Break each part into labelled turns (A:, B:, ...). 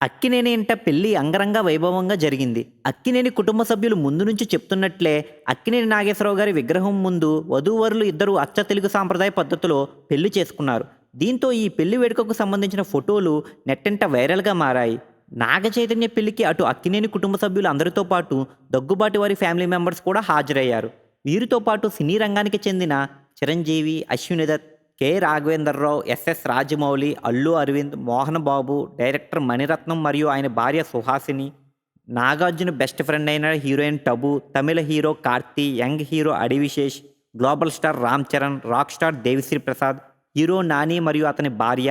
A: అక్కినేని ఇంట పెళ్లి అంగరంగ వైభవంగా జరిగింది. అక్కినేని కుటుంబ సభ్యులు ముందు నుంచి చెప్తున్నట్లే అక్కినేని నాగేశ్వరరావు గారి విగ్రహం ముందు వధూవరులు ఇద్దరు అచ్చ తెలుగు సాంప్రదాయ పద్ధతిలో పెళ్లి చేసుకున్నారు. దీంతో ఈ పెళ్లి వేడుకకు సంబంధించిన ఫోటోలు నెట్టింట వైరల్‌గా మారాయి. నాగ చైతన్య పెళ్లికి అటు అక్కినేని కుటుంబ సభ్యులు అందరితో పాటు దగ్గుబాటి వారి ఫ్యామిలీ మెంబర్స్ కూడా హాజరయ్యారు. వీరితో పాటు సినీ రంగానికి చెందిన చిరంజీవి, అశ్విని దత్, కె. రాఘవేంద్రరావు, ఎస్. రాజమౌళి, అల్లు అరవింద్, మోహన్ బాబు, డైరెక్టర్ మణిరత్నం మరియు ఆయన భార్య సుహాసిని, నాగార్జున బెస్ట్ ఫ్రెండ్ అయిన heroine Tabu, Tamil hero Karthi, young hero Adivi Sesh, global star Ram Charan, rock star Devi Sri Prasad, hero Nani మరియు అతని భార్య,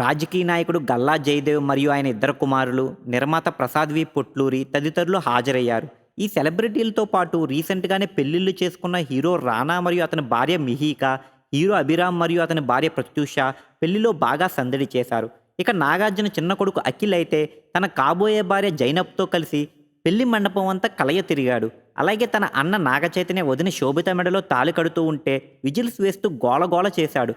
A: రాజకీయ నాయకుడు గల్లా జయదేవ్ మరియు ఆయన ఇద్దరు కుమారులు, నిర్మాత ప్రసాద్ వి పొట్లూరి తదితరులు హాజరయ్యారు. ఈ సెలబ్రిటీలతో పాటు రీసెంట్గానే పెళ్లిళ్లు చేసుకున్న హీరో రానా మరియు అతని భార్య మిహికా, హీరో అభిరామ్ మరియు అతని భార్య ప్రత్యూష పెళ్లిలో బాగా సందడి చేశారు. ఇక నాగార్జున చిన్న కొడుకు అఖిల్ అయితే తన కాబోయే భార్య జైనబ్తో కలిసి పెళ్లి మండపం అంతా కలయ తిరిగాడు. అలాగే తన అన్న నాగచైతన్య వదిన శోభిత మెడలో తాళి కడుతూ ఉంటే విజిల్స్ వేస్తూ గోలగోల చేశాడు.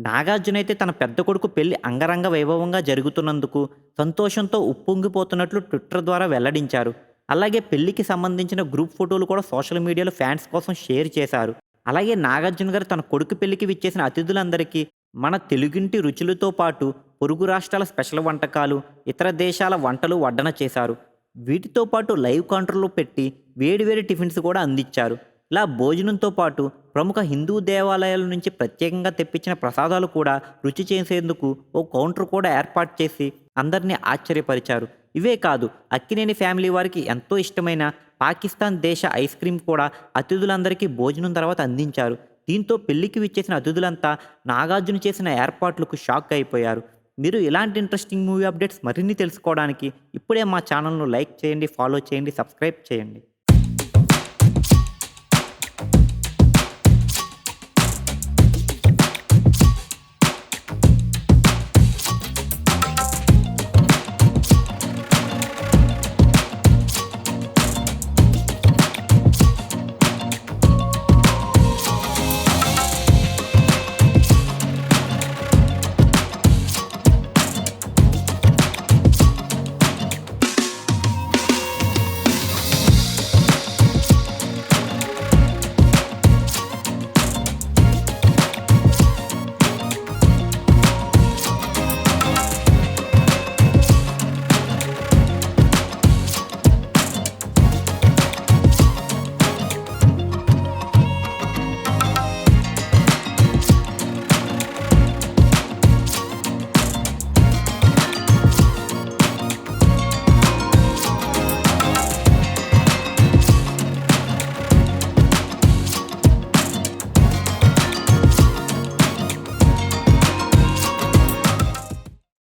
A: నాగార్జున అయితే తన పెద్ద కొడుకు పెళ్లి అంగరంగ వైభవంగా జరుగుతున్నందుకు సంతోషంతో ఉప్పొంగిపోతున్నట్లు ట్విట్టర్ ద్వారా వెల్లడించారు. అలాగే పెళ్లికి సంబంధించిన గ్రూప్ ఫోటోలు కూడా సోషల్ మీడియాలో ఫ్యాన్స్ కోసం షేర్ చేశారు. అలాగే నాగార్జున గారు తన కొడుకు పెళ్లికి విచ్చేసిన అతిథులందరికీ మన తెలుగింటి రుచులతో పాటు పొరుగు రాష్ట్రాల స్పెషల్ వంటకాలు, ఇతర దేశాల వంటలు వడ్డన చేశారు. వీటితో పాటు లైవ్ కౌంటర్లో పెట్టి వేడివేడి టిఫిన్స్ కూడా అందించారు. ఇలా భోజనంతో పాటు ప్రముఖ హిందూ దేవాలయాల నుంచి ప్రత్యేకంగా తెప్పించిన ప్రసాదాలు కూడా రుచి చేసేందుకు ఓ కౌంటర్ కూడా ఏర్పాటు చేసి అందరినీ ఆశ్చర్యపరిచారు. ఇవే కాదు, అక్కినేని ఫ్యామిలీ వారికి ఎంతో ఇష్టమైన పాకిస్తాన్ దేశ ఐస్ క్రీమ్ కూడా అతిథులందరికీ భోజనం తర్వాత అందించారు. దీంతో పెళ్లికి విచ్చేసిన అతిథులంతా నాగార్జున చేసిన ఏర్పాట్లకు షాక్ అయిపోయారు. మీరు ఇలాంటి ఇంట్రెస్టింగ్ మూవీ అప్డేట్స్ మరిన్ని తెలుసుకోవడానికి ఇప్పుడే మా ఛానల్ను లైక్ చేయండి, ఫాలో చేయండి, సబ్స్క్రైబ్ చేయండి.